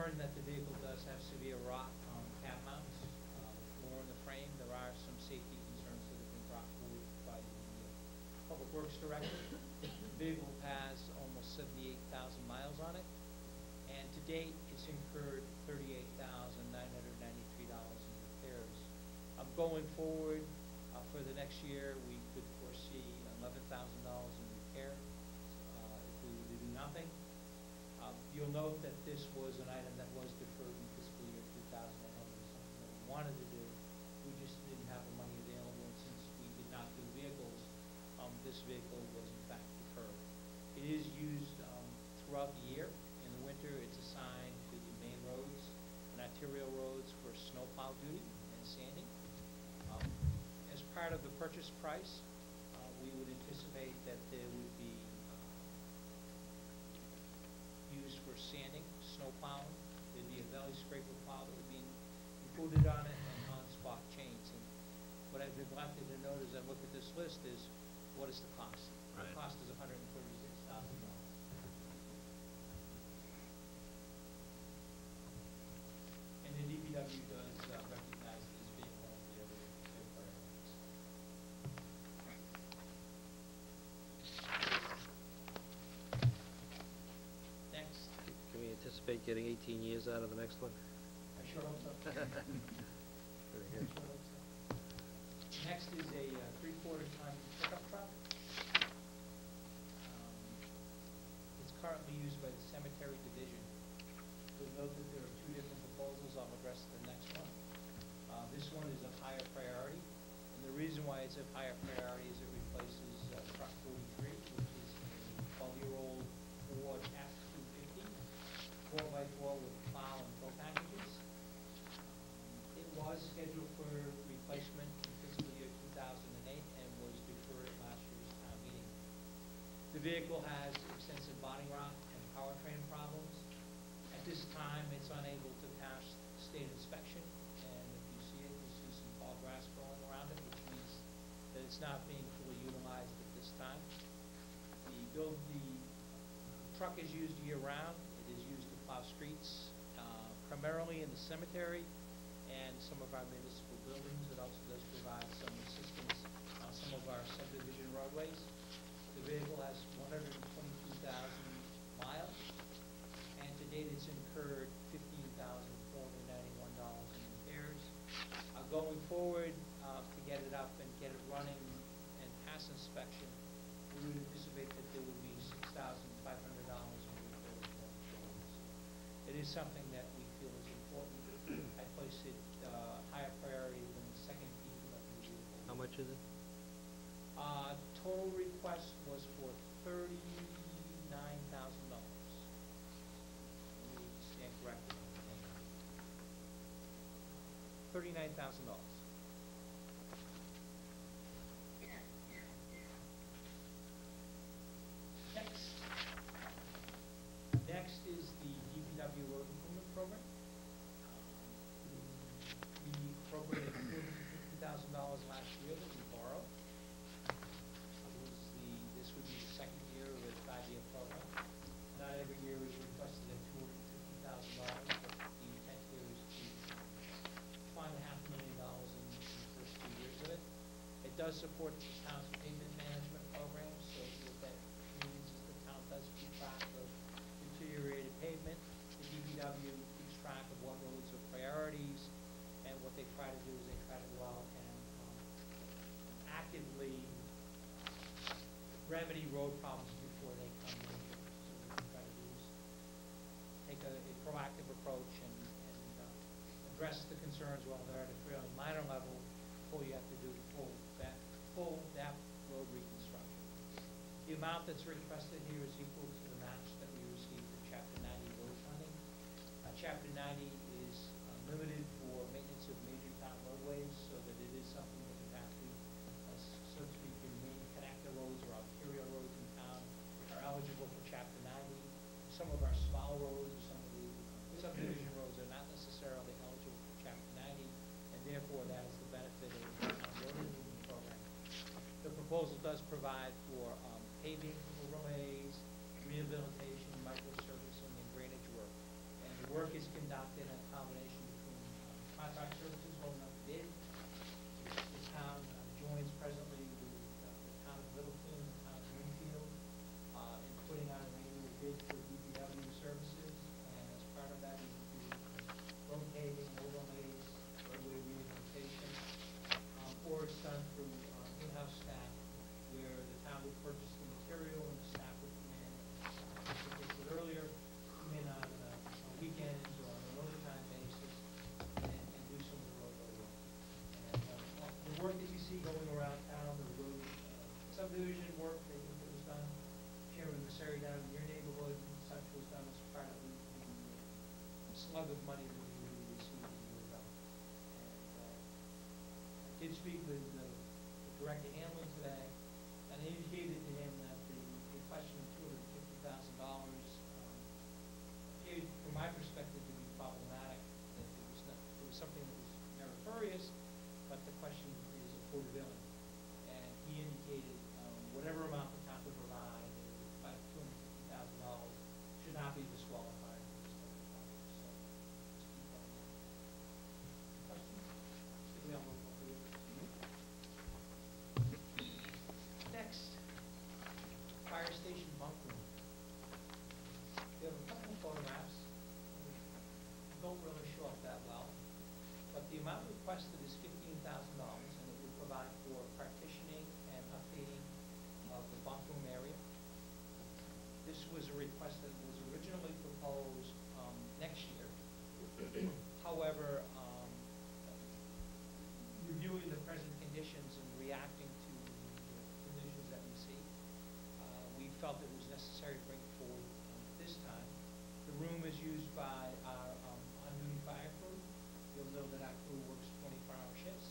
learned that the vehicle does have severe rot on cab mounts, the floor and the frame. There are some safety concerns that have been brought forward by the Public Works Director. The vehicle has almost 78,000 miles on it, and to date, it's incurred $38,993 in repairs. Going forward, for the next year, we could foresee $11,000 in repair if we were to do nothing. You'll note that this was an item that was deferred in fiscal year 2011, something that we wanted to do. We just didn't have the money available, and since we did not do vehicles, this vehicle was in fact deferred. It is used throughout the year. In the winter, it's assigned to the main roads and arterial roads for snowplow duty and sanding. As part of the purchase price, we would anticipate that there would be used for sanding, snow plowing. There'd be a belly scraper plow that would be included on it, and on-spot chains. And what I've neglected to note as I look at this list is, what is the cost? Right. The cost is $136,000. And the DPW does recognize this vehicle as their priorities. Next. Can we anticipate getting 18 years out of the next one? I sure hope so. Very good. Sure hope so. Next is a 3/4 ton pickup truck. It's currently used by the cemetery division. You'll note that there are two different proposals. I'll address the next one. This one is of higher priority, and the reason why it's of higher priority is it replaces truck 43, which is a 12-year-old Ford F-250, 4x4 with plow and tow packages. It was scheduled for replacement in fiscal year 2008 and was deferred at last year's town meeting. The vehicle has extensive body rot and powertrain problems. At this time, it's unable to pass state inspection, and if you see it, you see some tall grass growing around it, which means that it's not being fully utilized at this time. The truck is used year-round. It is used to plow streets, primarily in the cemetery and some of our municipal buildings. It also does provide some assistance on some of our subdivision roadways. The vehicle has 122,000 miles, and to date it's incurred $15,491 in repairs. Going forward, to get it up and get it running and pass inspection, we would anticipate that there would be $6,500 in repairs going forward. It is something that we feel is important. I place it higher priority than the second piece of the vehicle. How much is it? Total request was for $39,000. Let me stand corrected. $39,000. Next is the DPW road improvement program. We appropriated $250,000 last year that we borrowed. This would be the second year of a 5-year program. Not every year is requested at $250,000, but the intent here is to fund $500,000 in the first 2 years of it. It does support the town's pavement management program, so what that means is the town does keep track of deteriorated pavement. The DPW keeps track of what roads are priorities, and what they try to do is they try to go out and actively remedy road problems before they come in. So what we try to do is take a proactive approach and address the concerns while they're at a fairly minor level before you have to do full depth road reconstruction. The amount that's requested here is equal to the match that we received for Chapter 90 road funding. Chapter 90 is limited for maintenance of major town roadways, so that it is something that you have to, so to speak, your main connector roads or arterial roads in town are eligible for Chapter 90. Some of our small roads or some of the subdivision roads are not necessarily eligible for Chapter 90, and therefore that is the benefit of the road improvement program. The proposal does provide for paving overlays, rehabilitation, micro-surfacing, and drainage work. And the work is is conducted in a combination between contract services going out to bid. The town joins presently with the town of Littleton, the town of Greenfield, in putting out an annual bid for DPW services. And as part of that, we do rotating, overlays, roadway rehabilitation, or it's done through in-house staff, where the town would purchase the material and the staff would come in, as I said earlier, come in on weekends or on an overtime basis and do some of the roadway work. And the work that you see going around town, the road subdivision work that was done here in this area down in your neighborhood, and such was done as part of the slug of money that we received a year ago. And I did speak with the Director Hanlon today, and I indicated to him that the question of $250,000 appeared, from my perspective, to be problematic. That it was something that was meritorious, but the question is affordability. And he indicated whatever amount the town could provide, about $250,000, should not be disqualified for this type of project. So let's keep that in mind. Questions? Stick around real quick, please. Next, fire station bunk room. We have a couple of photographs. Don't really show up that well, but the amount requested is $15,000, and it would provide for partitioning and updating of the bunk room area. This was a request that was originally proposed next year. However, reviewing the present conditions and reacting to the conditions that we see, we felt it was necessary to bring it forward this time. The room is used by our on-duty fire crew. You'll know that our crew works 24-hour shifts.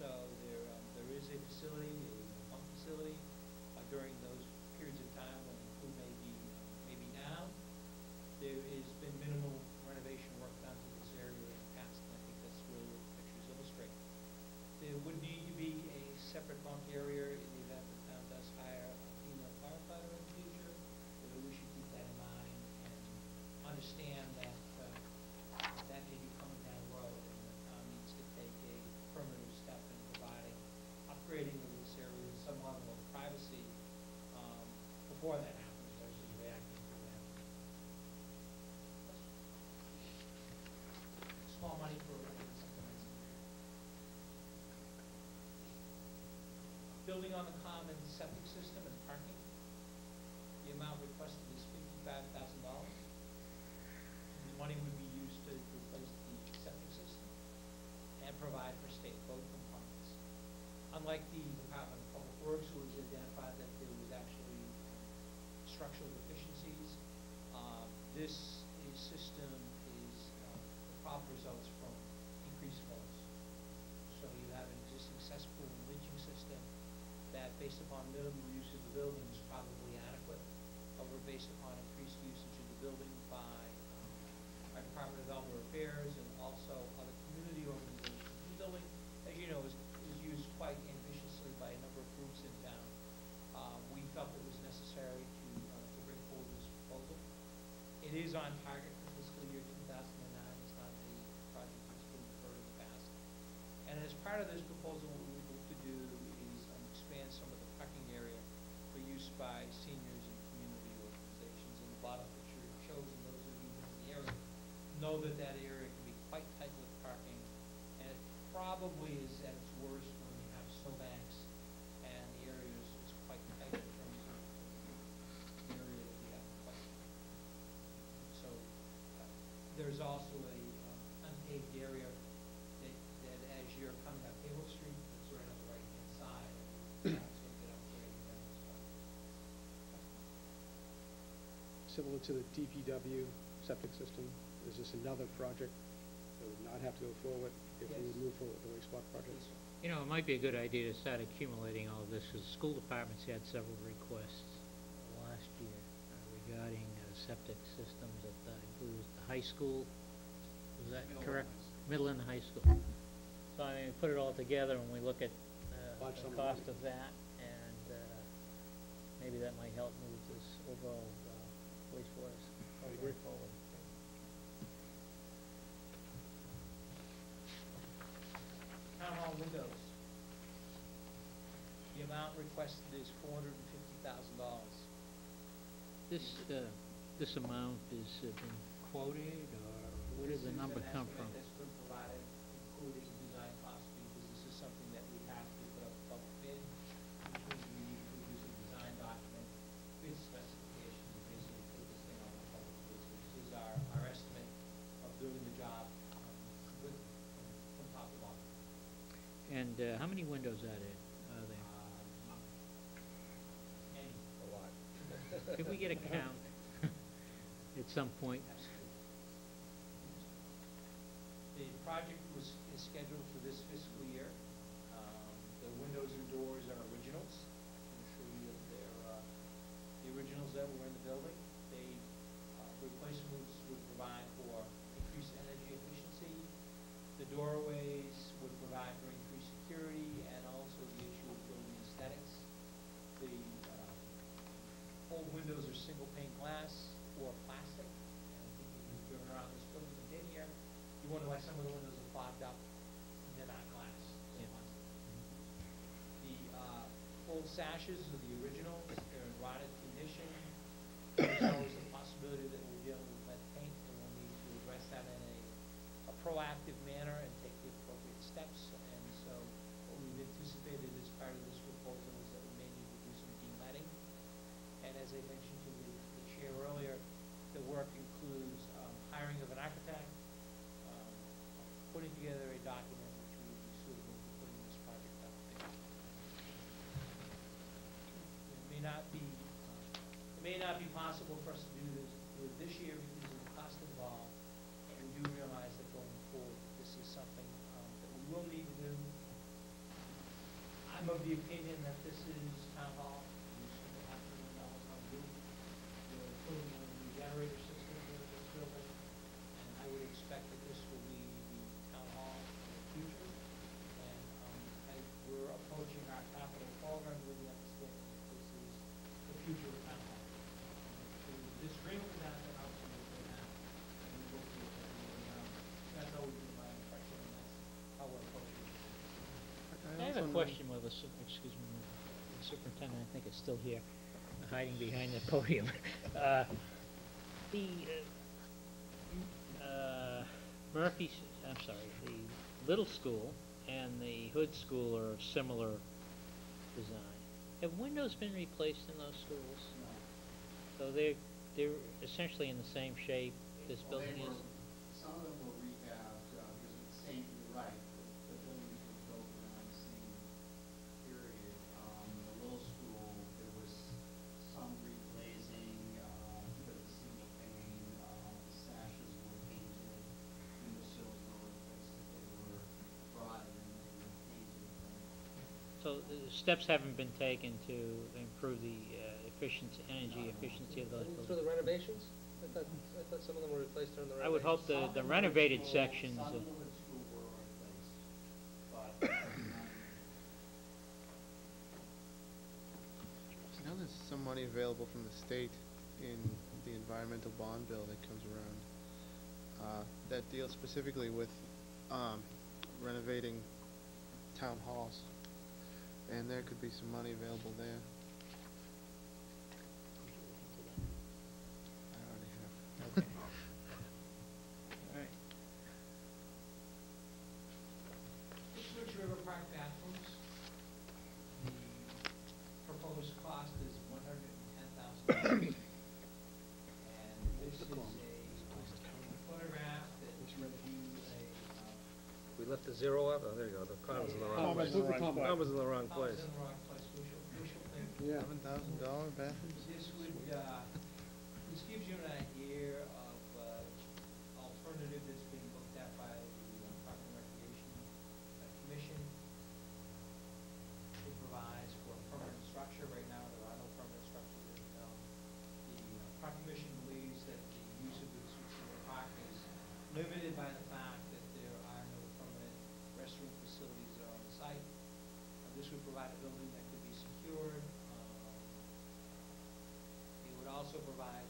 So there is a facility, a bunk facility, during those periods of time when the crew may be down. There has been minimal renovation work done to this area in the past, and I think that's really what the pictures illustrate. There would need to be a separate bunk area in the event the town does hire a female firefighter in the future. We should keep that in mind and understand that that may be coming down the road, and the town needs to take a affirmative step in providing, upgrading of this area with some level of privacy before that happens versus reacting to that. Small money for something like that. Building on the common septic system and parking. The amount requested is $55,000. The money would be used to replace the septic system and provide for state code compliance. Unlike the Department of Public Works, who has identified that there was actually structural deficiencies, this system is the problem results from increased flows. So you have an existing cesspool and leaching system that, based upon minimum use of the building, is probably adequate. However, based upon increased usage of the building by our Department of Elder Affairs and also other community organizations, the building, as you know, is used quite ambitiously by a number of groups in town. We felt it was necessary to bring forward this proposal. It is on target for fiscal year 2009. It's not a project that's been deferred in the past. And as part of this proposal, what we would look to do is expand some of the parking area for use by seniors and community organizations. And the bottom picture shows, and those of you in the area know that that area can be quite tight with parking, and it probably is at its worst when you have snowbanks and the area is quite tight in terms of the area that we have to play. So there's also a unpaved area that as you're coming up Table Street, that's right on the right-hand side. So get upgrading that as well. Similar to the DPW septic system, is this another project that would not have to go forward if we would move forward with the wastewater project? Yes, sir. You know, it might be a good idea to start accumulating all of this, because school departments had several requests last year regarding septic systems at the, I believe it was the high school. Was that correct? Middle and high school. So I mean, put it all together and we look at the cost of that, and maybe that might help move this overall wastewater forward. town hall windows. The amount requested is $450,000. This amount is been quoted, or where did the number come from? This is an estimate that's been provided, including design costs, because this is something that we have to put up a public bid, which means we need to produce a design document, bid specifications, and basically put this thing on the public bid. So this is our estimate of doing the job from top to bottom. And how many windows are there? Any. A lot. Could we get a count at some point? The project is scheduled for this fiscal year. The windows and doors are originals. I can assure you that they're the originals that were in the building. Replacements would provide for increased energy efficiency. The doorways would provide for increased security and also the issue of building aesthetics. The old windows are single pane glass or plastic. And I think if you've driven around this building and been here, you wonder why some of the windows are fogged up. They're not glass, they're plastic. The old sashes are the originals. They're in rotted condition. There's always the possibility that we'll deal with lead paint, and we'll need to address that in a proactive manner and take the appropriate steps. And so what we've anticipated as part of this proposal is that we may need to do some de-leading. And as I mentioned to the chair earlier, the work includes hiring of an architect, putting together a document which would be suitable for putting this project up there. It may not be possible for us to do this year because of the cost involved, but we do realize that going forward, this is something that we will need to do. I'm of the opinion that this is town hall. We should have to know how to do. We're putting in a new generator system in this building, and I would expect that this will be the town hall in the future. And as we're approaching our capital program with the understanding that this is the future of town hall. This agreement with that, absolutely not. And we will do it. That's always been my impression, and that's how we're approaching it. I have a question with the superintendent, I think is still here, hiding behind the podium. The Little School and the Hood School are of similar design. Have windows been replaced in those schools? No. So they're essentially in the same shape this Well, building is? some of them were rehabbed, because of the same, you're right, the buildings were built around the same period. The little school, there was some reglazing, because the single pane, the sashes were painted, window sills were replaced, if they were rotted and they were painted. So steps haven't been taken to improve the energy efficiency of those Through buildings? the renovations? I thought some of them were replaced during the I would hope renovations. the renovated sections. Some of the school were replaced, but I know there's some money available from the state in the environmental bond bill that comes around that deals specifically with renovating town halls, and there could be some money available there. I already have. Okay. All right. Switch River Park bathrooms. The proposed cost is $110,000. And this is a photograph that gives you We left the zero up? Oh, there you go, the comma's in the wrong Comma's place. in the wrong place. Comma's in the wrong I was place. in the wrong place. We shall think. Yeah. $7,000 bathrooms? This would, this gives you an idea of alternative that's being looked at by the Park and Recreation Commission. It provides for a permanent structure. Right now, there are no permanent structures in town. The Park Commission believes that the use of the Switch River Park is limited by the fact that there are no permanent restroom facilities that are on the site. This would provide a building that could be secured. It would also provide